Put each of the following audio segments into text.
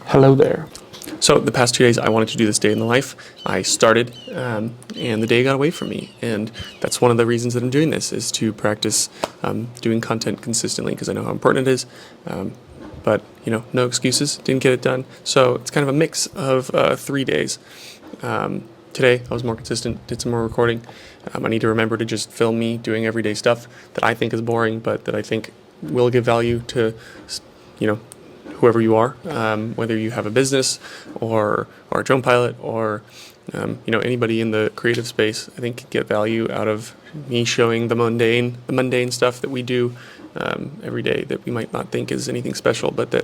Hello there. So the past 2 days I wanted to do this day in the life. I started and the day got away from me, and that's one of the reasons that I'm doing this, is to practice doing content consistently, because I know how important it is. But no excuses, didn't get it done. So it's kind of a mix of 3 days. Today I was more consistent, did some more recording. I need to remember to just film me doing everyday stuff that I think is boring, but that I think will give value to whoever you are, whether you have a business or a drone pilot or anybody in the creative space. I think can get value out of me showing the mundane stuff that we do every day that we might not think is anything special, but that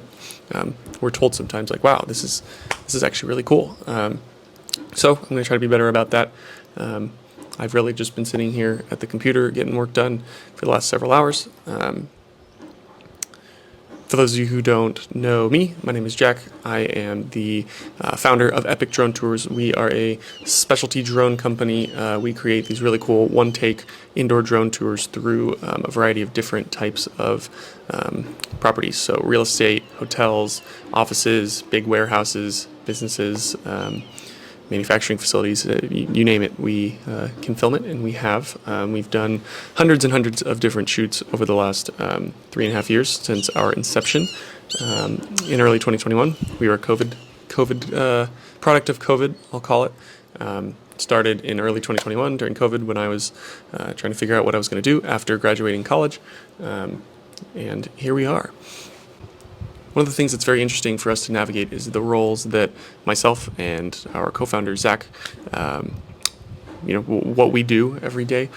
we're told sometimes, like, wow, this is actually really cool. So I'm going to try to be better about that. I've really just been sitting here at the computer getting work done for the last several hours. For those of you who don't know me, my name is Jack. I am the founder of Epic Drone Tours. We are a specialty drone company. We create these really cool one-take indoor drone tours through a variety of different types of properties. So real estate, hotels, offices, big warehouses, businesses, manufacturing facilities, you name it, we can film it, and we have. We've done hundreds and hundreds of different shoots over the last 3.5 years since our inception. In early 2021, we were a COVID product of COVID, I'll call it. Started in early 2021 during COVID, when I was trying to figure out what I was going to do after graduating college, and here we are. One of the things that's very interesting for us to navigate is the roles that myself and our co-founder, Zach, what we do every day.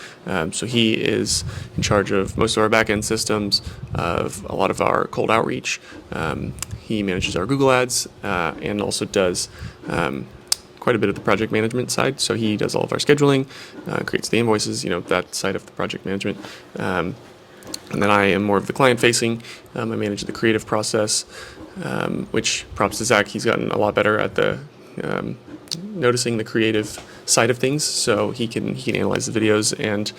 So he is in charge of most of our back-end systems, of a lot of our cold outreach. He manages our Google ads and also does quite a bit of the project management side. So he does all of our scheduling, creates the invoices, that side of the project management. And then I am more of the client-facing. I manage the creative process, which, props to Zach, he's gotten a lot better at the noticing the creative side of things. So he can analyze the videos and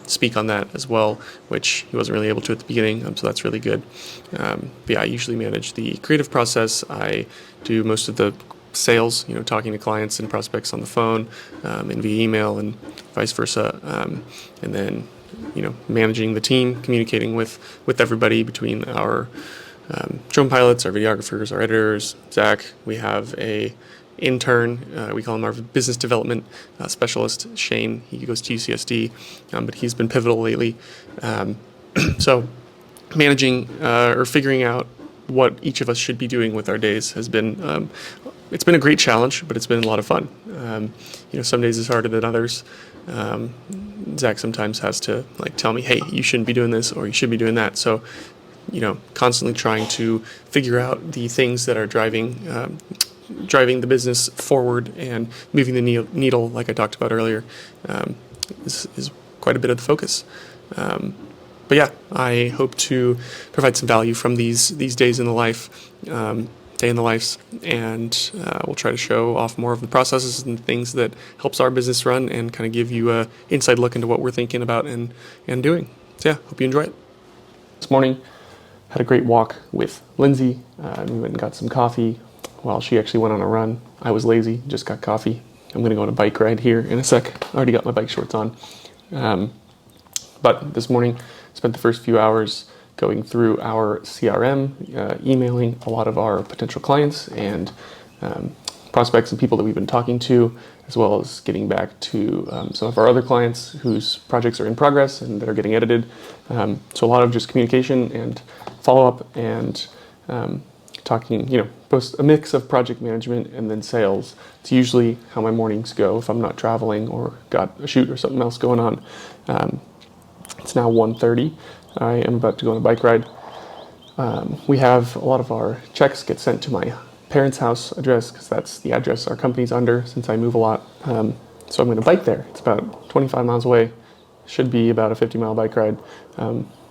speak on that as well, which he wasn't really able to at the beginning. So that's really good. But yeah, I usually manage the creative process. I do most of the sales, talking to clients and prospects on the phone and via email and vice versa. And then managing the team, communicating with everybody between our drone pilots, our videographers, our editors, Zach. We have a intern, we call him our business development specialist, Shane. He goes to UCSD, but he's been pivotal lately. So managing or figuring out what each of us should be doing with our days has been, it's been a great challenge, but it's been a lot of fun. Some days is harder than others. Zach sometimes has to tell me, hey, you shouldn't be doing this or you should be doing that. So, constantly trying to figure out the things that are driving the business forward and moving the needle, like I talked about earlier, is quite a bit of the focus. But yeah, I hope to provide some value from these days in the life. Day in the lives, and we'll try to show off more of the processes and things that helps our business run, and kind of give you a inside look into what we're thinking about and doing. So yeah, hope you enjoy it. This morning, had a great walk with Lindsay. We went and got some coffee while she actually went on a run. I was lazy, just got coffee. I'm going to go on a bike ride here in a sec. I already got my bike shorts on. But this morning, spent the first few hours going through our CRM, emailing a lot of our potential clients and prospects and people that we've been talking to, as well as getting back to some of our other clients whose projects are in progress and that are getting edited. So a lot of just communication and follow-up and talking, both a mix of project management and then sales. It's usually how my mornings go if I'm not traveling or got a shoot or something else going on. It's now 1:30. I am about to go on a bike ride. We have a lot of our checks get sent to my parents' house address, because that's the address our company's under, since I move a lot. So I'm going to bike there. It's about 25 miles away. Should be about a 50-mile bike ride.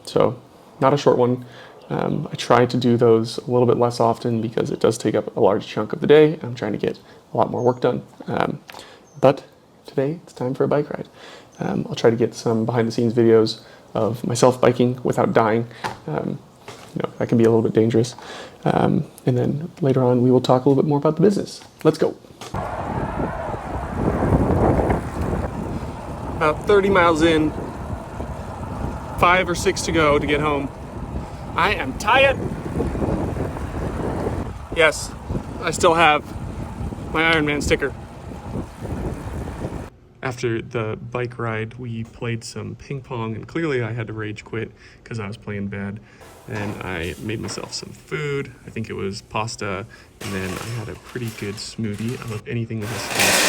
So not a short one. I try to do those a little bit less often because it does take up a large chunk of the day. I'm trying to get a lot more work done. But today it's time for a bike ride. I'll try to get some behind-the-scenes videos of myself biking without dying. that can be a little bit dangerous. And then later on, we will talk a little bit more about the business. Let's go. About 30 miles in, 5 or 6 to go to get home. I am tired. Yes, I still have my Ironman sticker. After the bike ride, we played some ping pong, and clearly I had to rage quit because I was playing bad. And I made myself some food. I think it was pasta, and then I had a pretty good smoothie. I love anything that has to do with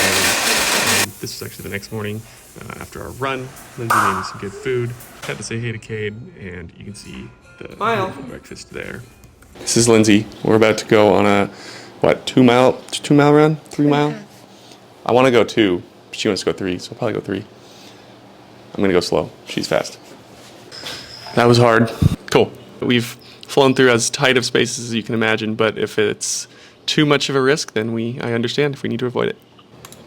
berries. This was actually the next morning after our run. Lindsay made me some good food. Had to say hey to Cade, and you can see the breakfast there. This is Lindsay. We're about to go on a, 2 mile run? 3 mile? I want to go 2. She wants to go 3, so I'll probably go 3. I'm going to go slow. She's fast. That was hard. Cool. We've flown through as tight of spaces as you can imagine, but if it's too much of a risk, then I understand if we need to avoid it.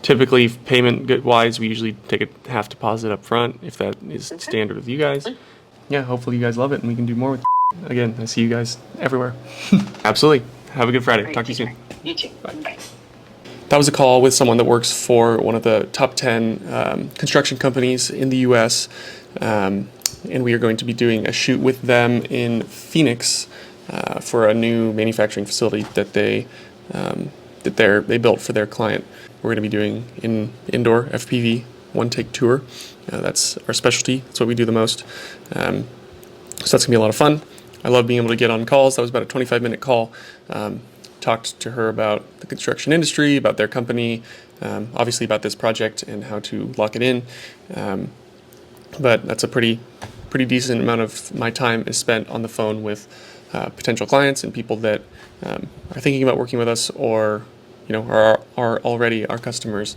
Typically, payment-wise, we usually take a half deposit up front, if that is standard with you guys. Yeah, hopefully you guys love it and we can do more with it. Again, I see you guys everywhere. Absolutely. Have a good Friday. Right, talk to you soon. You too. Bye. That was a call with someone that works for one of the top 10 construction companies in the U.S., and we are going to be doing a shoot with them in Phoenix for a new manufacturing facility that they built for their client. We're going to be doing indoor FPV one-take tour. That's our specialty. That's what we do the most. So that's going to be a lot of fun. I love being able to get on calls. That was about a 25-minute call. Talked to her about the construction industry, about their company, obviously about this project and how to lock it in. But that's a pretty decent amount of my time is spent on the phone with potential clients and people that are thinking about working with us or are already our customers.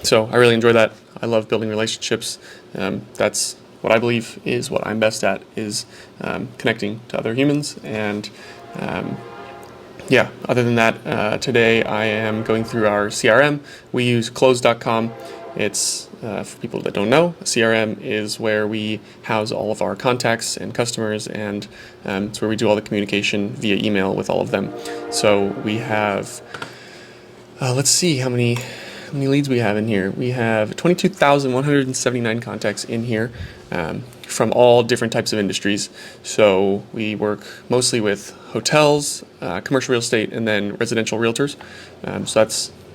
So I really enjoy that. I love building relationships. That's what I believe is what I'm best at, is connecting to other humans. And other than that, today I am going through our CRM. We use close.com. It's, for people that don't know, CRM is where we house all of our contacts and customers, and it's where we do all the communication via email with all of them. So we have, let's see how many leads we have in here. We have 22,179 contacts in here from all different types of industries. So we work mostly with hotels, commercial real estate, and then residential realtors. So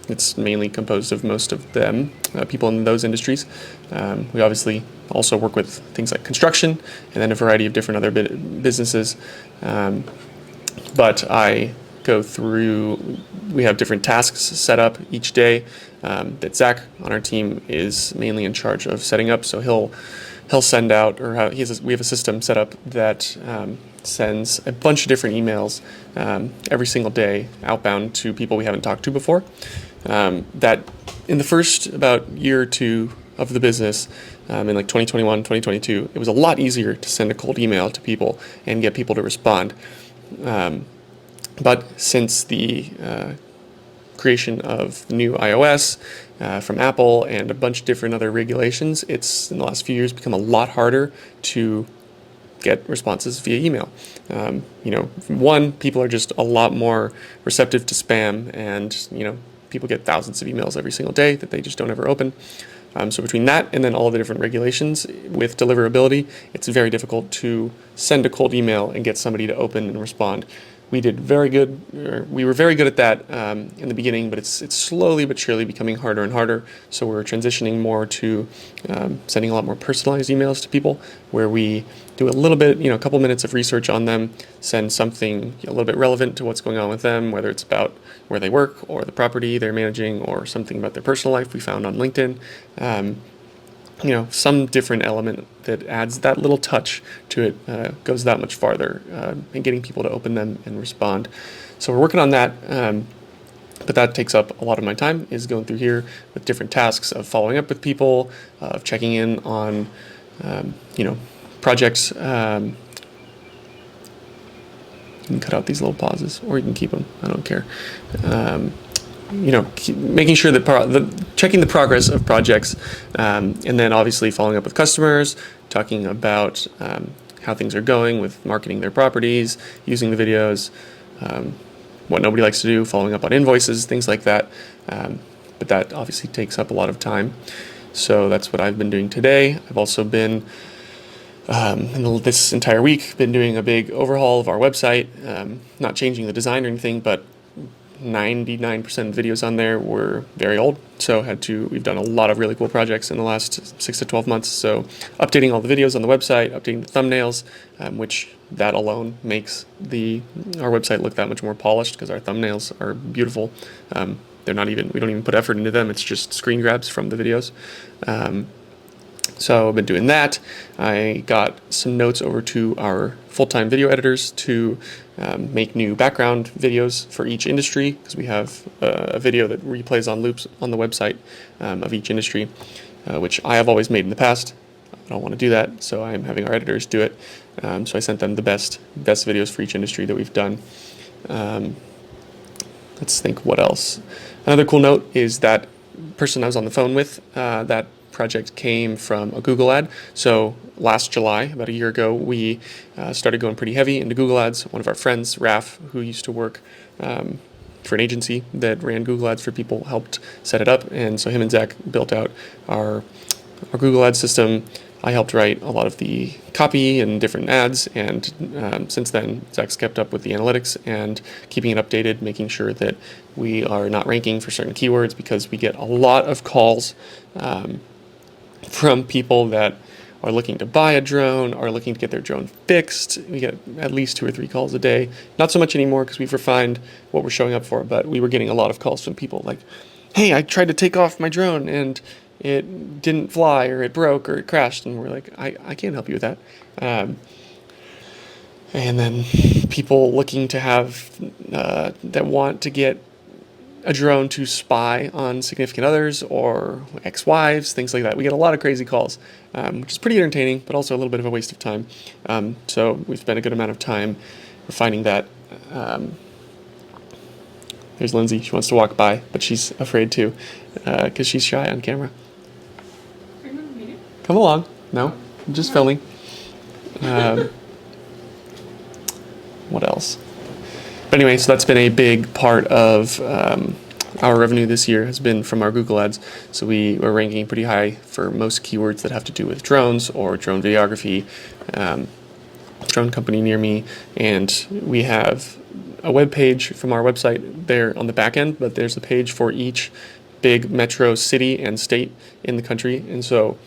it's mainly composed of most of them, people in those industries. We obviously also work with things like construction and then a variety of different other businesses. But I go through, we have different tasks set up each day that Zach on our team is mainly in charge of setting up. So he'll send out, or we have a system set up that sends a bunch of different emails every single day outbound to people we haven't talked to before. That in the first about year or two of the business, in like 2021, 2022, it was a lot easier to send a cold email to people and get people to respond. But since the creation of new iOS from Apple and a bunch of different other regulations, it's in the last few years become a lot harder to get responses via email. One, people are just a lot more receptive to spam, and people get thousands of emails every single day that they just don't ever open. So between that and then all the different regulations with deliverability, it's very difficult to send a cold email and get somebody to open and respond. We were very good at that in the beginning, but it's slowly but surely becoming harder and harder. So we're transitioning more to sending a lot more personalized emails to people, where we do a little bit, a couple minutes of research on them, send something a little bit relevant to what's going on with them, whether it's about where they work or the property they're managing or something about their personal life we found on LinkedIn. Some different element that adds that little touch to it goes that much farther in getting people to open them and respond. So we're working on that, but that takes up a lot of my time, is going through here with different tasks of following up with people, of checking in on, projects. You can cut out these little pauses, or you can keep them. I don't care. Making sure that checking the progress of projects, and then obviously following up with customers, talking about how things are going with marketing their properties, using the videos, what nobody likes to do, following up on invoices, things like that. But that obviously takes up a lot of time. So that's what I've been doing today. I've also been, this entire week, been doing a big overhaul of our website, not changing the design or anything, but 99% of the videos on there were very old. So we've done a lot of really cool projects in the last 6 to 12 months. So updating all the videos on the website, updating the thumbnails, which that alone makes our website look that much more polished because our thumbnails are beautiful. We don't even put effort into them. It's just screen grabs from the videos. So I've been doing that. I got some notes over to our full-time video editors to make new background videos for each industry, because we have a video that replays on loops on the website of each industry, which I have always made in the past. I don't want to do that, so I'm having our editors do it. So I sent them the best videos for each industry that we've done. Let's think what else. Another cool note is that person I was on the phone with, that project came from a Google ad. So last July, about a year ago, we started going pretty heavy into Google ads. One of our friends, Raf, who used to work for an agency that ran Google ads for people, helped set it up. And so him and Zach built out our Google ad system. I helped write a lot of the copy and different ads, and since then, Zach's kept up with the analytics and keeping it updated, making sure that we are not ranking for certain keywords, because we get a lot of calls from people that are looking to buy a drone, are looking to get their drone fixed. We get at least 2 or 3 calls a day. Not so much anymore because we've refined what we're showing up for, but we were getting a lot of calls from people like, hey, I tried to take off my drone and it didn't fly, or it broke, or it crashed, and we're like, I can't help you with that. And then people looking to have, that want to get a drone to spy on significant others or ex-wives, things like that. We get a lot of crazy calls, which is pretty entertaining, but also a little bit of a waste of time. So we've spent a good amount of time refining that. There's Lindsay. She wants to walk by, but she's afraid to, because she's shy on camera. Come along. No, I'm just filming. What else? But anyway, so that's been a big part of our revenue this year, has been from our Google ads. So we are ranking pretty high for most keywords that have to do with drones or drone videography, drone company near me, and we have a web page from our website there on the back end, but there's a page for each big metro city and state in the country, and so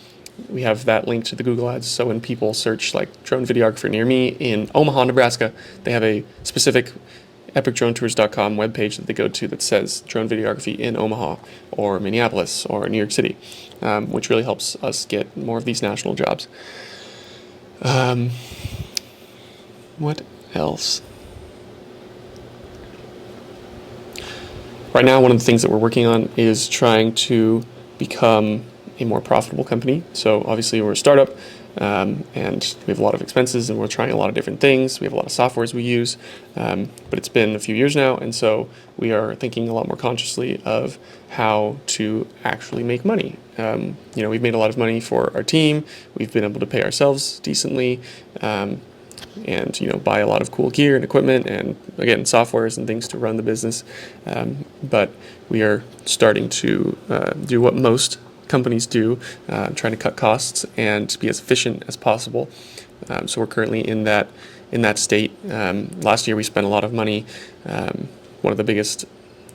we have that linked to the Google ads. So when people search like drone videographer near me in Omaha, Nebraska, they have a specific epicdronetours.com webpage that they go to that says drone videography in Omaha or Minneapolis or New York City, which really helps us get more of these national jobs. What else? Right now, one of the things that we're working on is trying to become a more profitable company. So obviously we're a startup, and we have a lot of expenses, and we're trying a lot of different things. We have a lot of softwares we use, but it's been a few years now, and so we are thinking a lot more consciously of how to actually make money. We've made a lot of money for our team. We've been able to pay ourselves decently, and buy a lot of cool gear and equipment, and again, softwares and things to run the business. But we are starting to do what most companies do, trying to cut costs and be as efficient as possible. So we're currently in that state. Last year we spent a lot of money. One of the biggest,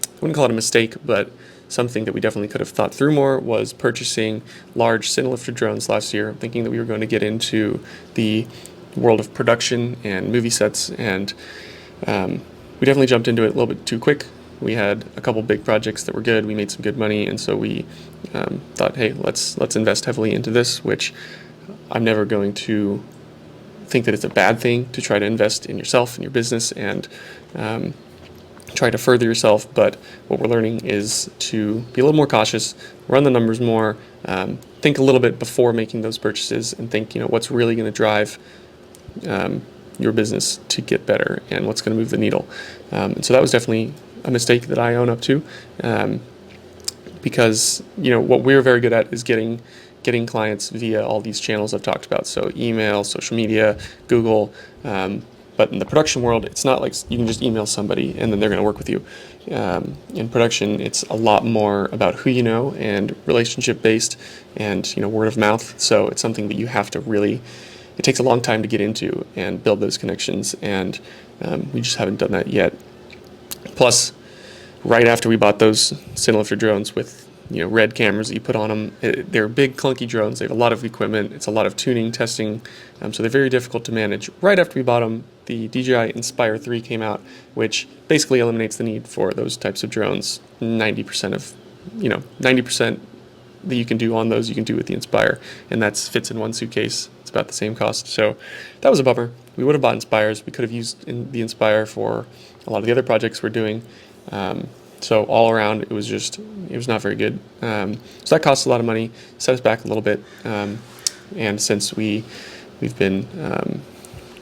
I wouldn't call it a mistake, but something that we definitely could have thought through more, was purchasing large cinelifter drones last year, thinking that we were going to get into the world of production and movie sets, and we definitely jumped into it a little bit too quick. We had a couple big projects that were good. We made some good money, and so we thought, hey, let's invest heavily into this, which I'm never going to think that it's a bad thing to try to invest in yourself and your business and try to further yourself. But what we're learning is to be a little more cautious, run the numbers more, think a little bit before making those purchases, and think, what's really going to drive your business to get better and what's going to move the needle. And so that was definitely a mistake that I own up to, because what we're very good at is getting getting clients via all these channels I've talked about. So email, social media, Google. But in the production world, it's not like you can just email somebody and then they're going to work with you. In production, it's a lot more about who you know and relationship based and, word of mouth. So it's something that you have to really, it takes a long time to get into and build those connections. And we just haven't done that yet. Plus, right after we bought those Cinelifter drones with red cameras that you put on them, they're big clunky drones. They have a lot of equipment. It's a lot of tuning, testing, so they're very difficult to manage. Right after we bought them, the DJI Inspire 3 came out, which basically eliminates the need for those types of drones. 90% that you can do on those, you can do with the Inspire, and that fits in one suitcase. It's about the same cost. So that was a bummer. We would have bought Inspires. We could have used the Inspire for a lot of the other projects we're doing. So all around, it was not very good. So that cost a lot of money, set us back a little bit. And since we've been,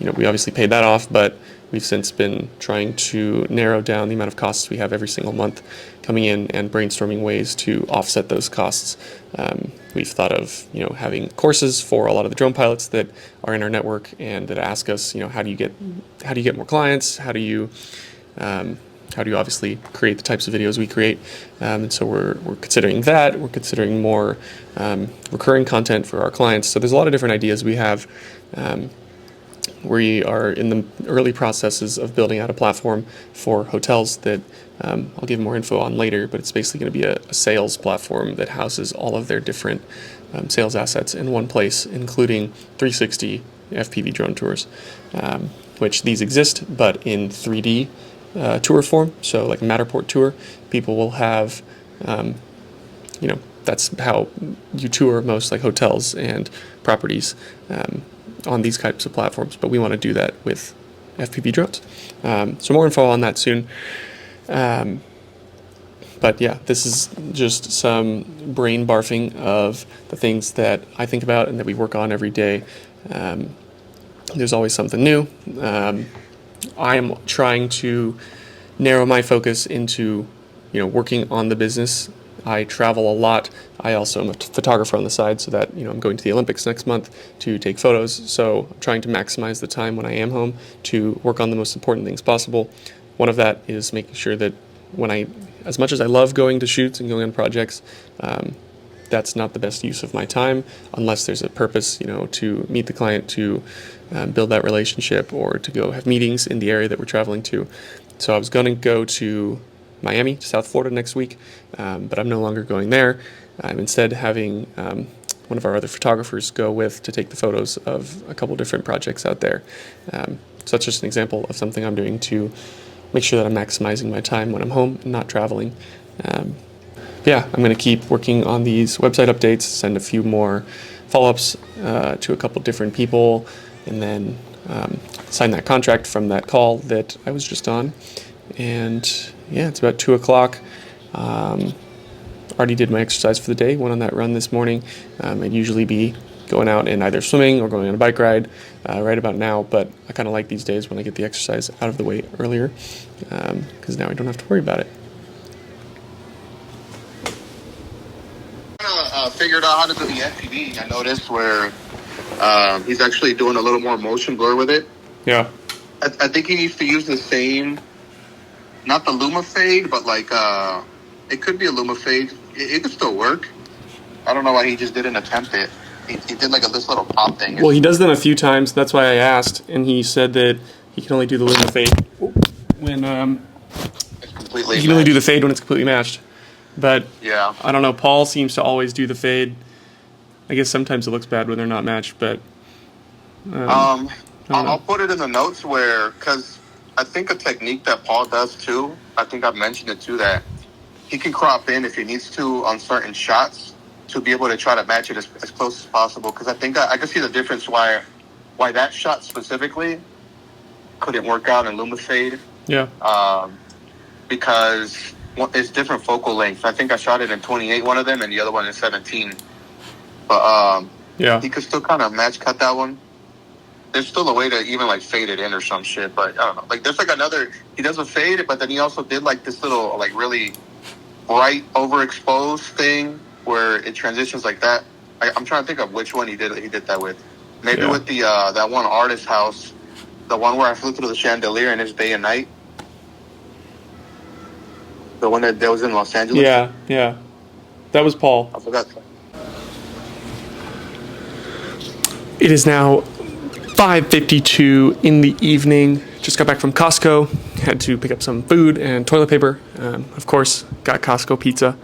we obviously paid that off, but we've since been trying to narrow down the amount of costs we have every single month coming in and brainstorming ways to offset those costs. We've thought of, having courses for a lot of the drone pilots that are in our network and that ask us, how do you get more clients? How do you obviously create the types of videos we create? And so we're considering that. We're considering more recurring content for our clients. So there's a lot of different ideas we have. We are in the early processes of building out a platform for hotels that I'll give more info on later, but it's basically going to be a sales platform that houses all of their different sales assets in one place, including 360 FPV drone tours, which these exist, but in 3D tour form. So like a Matterport tour, people will have, that's how you tour most like hotels and properties on these types of platforms. But we want to do that with FPV drones. So more info on that soon. But yeah, this is just some brain barfing of the things that I think about and that we work on every day. There's always something new. I am trying to narrow my focus into, working on the business. I travel a lot. I also am a photographer on the side, so that, I'm going to the Olympics next month to take photos. So I'm trying to maximize the time when I am home to work on the most important things possible. One of that is making sure that as much as I love going to shoots and going on projects, that's not the best use of my time unless there's a purpose, to meet the client, to build that relationship, or to go have meetings in the area that we're traveling to. So I was going to go to Miami, to South Florida next week, but I'm no longer going there. I'm instead having one of our other photographers go with to take the photos of a couple different projects out there. So that's just an example of something I'm doing to make sure that I'm maximizing my time when I'm home and not traveling. I'm going to keep working on these website updates, send a few more follow-ups to a couple different people, and then sign that contract from that call that I was just on. And it's about 2:00. Already did my exercise for the day, went on that run this morning. I'd usually be going out and either swimming or going on a bike ride right about now, but I kind of like these days when I get the exercise out of the way earlier, because now I don't have to worry about it. Figured out how to do the FPV. I noticed where he's actually doing a little more motion blur with it. Yeah. I think he needs to use the same, not the Luma fade, but like it could be a Luma fade. It could still work. I don't know why he just didn't attempt it. He did like this little pop thing. Well, he does them a few times. That's why I asked, and he said that he can only do the Luma fade when it's completely. He can only do the fade when it's completely matched. But yeah, I don't know. Paul seems to always do the fade. I guess sometimes it looks bad when they're not matched, but I'll put it in the notes because I think a technique that Paul does too. I think I've mentioned it too, that he can crop in if he needs to on certain shots to be able to try to match it as close as possible. Because I think I can see the difference why that shot specifically couldn't work out in Luma fade. Yeah. Because it's different focal lengths. I think I shot it in 28, one of them, and the other one in 17. But he could still kind of match cut that one. There's still a way to even like fade it in or some shit, but I don't know. Like there's like he does a fade, but then he also did like this little like really bright overexposed thing where it transitions like that. I'm trying to think of which one he did that with. Maybe Yeah. with the that one artist house, the one where I flew through the chandelier and it's day and night. The one that was in Los Angeles. Yeah. That was Paul. I forgot. It is now 5:52 in the evening. Just got back from Costco. Had to pick up some food and toilet paper. Of course, got Costco pizza.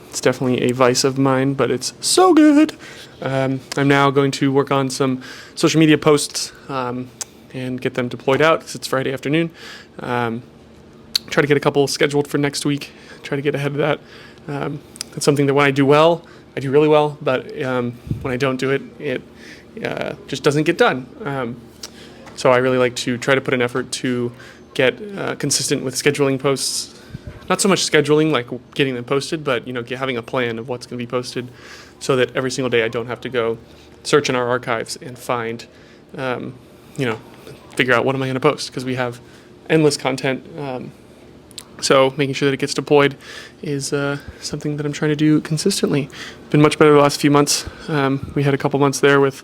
It's definitely a vice of mine, but it's so good. I'm now going to work on some social media posts and get them deployed out because it's Friday afternoon. Try to get a couple scheduled for next week. Try to get ahead of that. That's something that when I do well, I do really well, but when I don't do it, it just doesn't get done. So I really like to try to put an effort to get consistent with scheduling posts. Not so much scheduling, like getting them posted, but having a plan of what's going to be posted, so that every single day I don't have to go search in our archives and find, figure out what am I going to post, because we have endless content. So making sure that it gets deployed is something that I'm trying to do consistently. Been much better the last few months. We had a couple months there with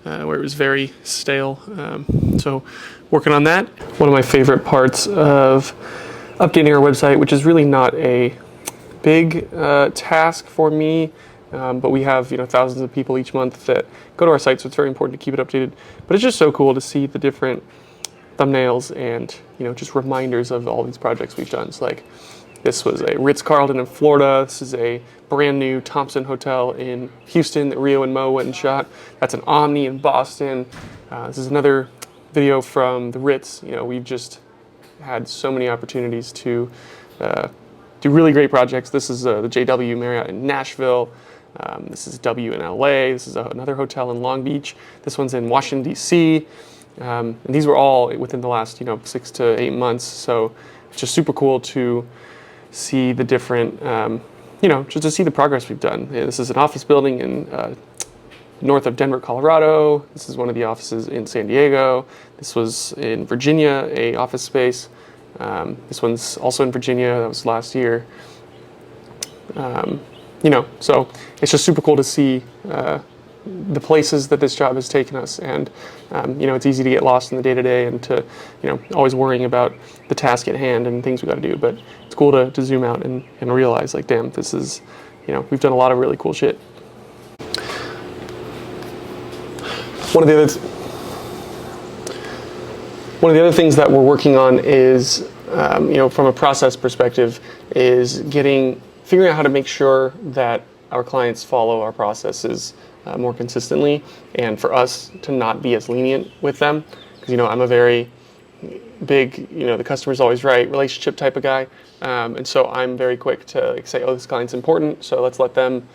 where it was very stale. So working on that. One of my favorite parts of updating our website, which is really not a big task for me, but we have thousands of people each month that go to our site, so it's very important to keep it updated. But it's just so cool to see the different thumbnails and just reminders of all these projects we've done. So like this was a Ritz-Carlton in Florida. This is a brand new Thompson Hotel in Houston that Rio and Mo went and shot. That's an Omni in Boston. This is another video from the Ritz. We've just had so many opportunities to do really great projects. This is the JW Marriott in Nashville. This is W in LA. This is another hotel in Long Beach. This one's in Washington, D.C. And these were all within the last 6 to 8 months. So it's just super cool to see the different, just to see the progress we've done. Yeah, this is an office building in north of Denver, Colorado. This is one of the offices in San Diego. This was in Virginia, a office space. This one's also in Virginia. That was last year. So it's just super cool to see the places that this job has taken us, and it's easy to get lost in the day-to-day and to always worrying about the task at hand and things we got to do. But it's cool to zoom out and realize, like, damn, this is we've done a lot of really cool shit. One of the other things that we're working on is from a process perspective is figuring out how to make sure that our clients follow our processes more consistently, and for us to not be as lenient with them, because I'm a very big the customer's always right relationship type of guy, and so I'm very quick to say, oh, this client's important, so let's let them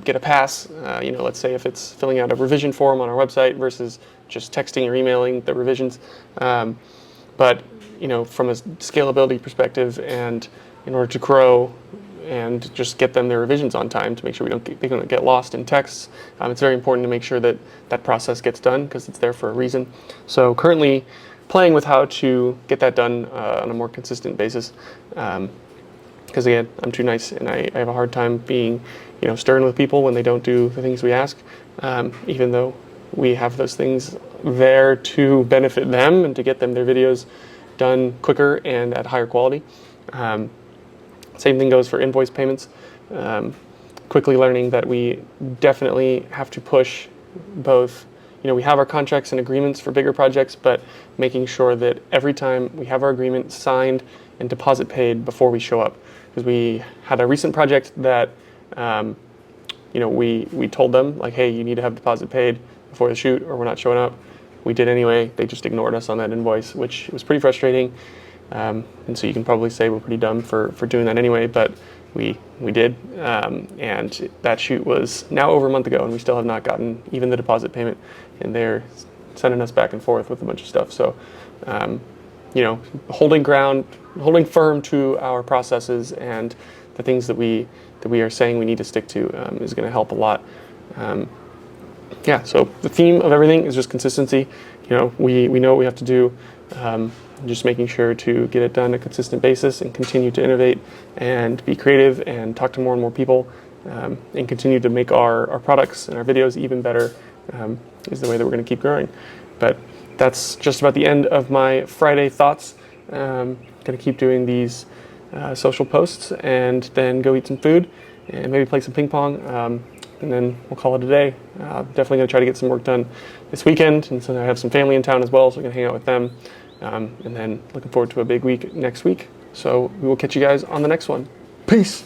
get a pass. Let's say if it's filling out a revision form on our website versus just texting or emailing the revisions, but from a scalability perspective, and in order to grow and just get them their revisions on time to make sure they don't get lost in texts. It's very important to make sure that that process gets done, because it's there for a reason. So currently playing with how to get that done on a more consistent basis. Because again, I'm too nice and I have a hard time being stern with people when they don't do the things we ask, even though we have those things there to benefit them and to get them their videos done quicker and at higher quality. Same thing goes for invoice payments. Quickly learning that we definitely have to push both. We have our contracts and agreements for bigger projects, but making sure that every time we have our agreement signed and deposit paid before we show up. Because we had a recent project that, we told them, like, hey, you need to have deposit paid before the shoot or we're not showing up. We did anyway. They just ignored us on that invoice, which was pretty frustrating. And so you can probably say we're pretty dumb for doing that anyway, but we did. And that shoot was now over a month ago, and we still have not gotten even the deposit payment, and they're sending us back and forth with a bunch of stuff. So, holding firm to our processes and the things that we are saying we need to stick to is going to help a lot. So the theme of everything is just consistency. We know what we have to do. Just making sure to get it done on a consistent basis and continue to innovate and be creative and talk to more and more people and continue to make our products and our videos even better is the way that we're going to keep growing. But that's just about the end of my Friday thoughts. Going to keep doing these social posts and then go eat some food and maybe play some ping pong. And then we'll call it a day. Definitely going to try to get some work done this weekend. And so I have some family in town as well, so I'm going to hang out with them. And then looking forward to a big week next week. So we will catch you guys on the next one. Peace.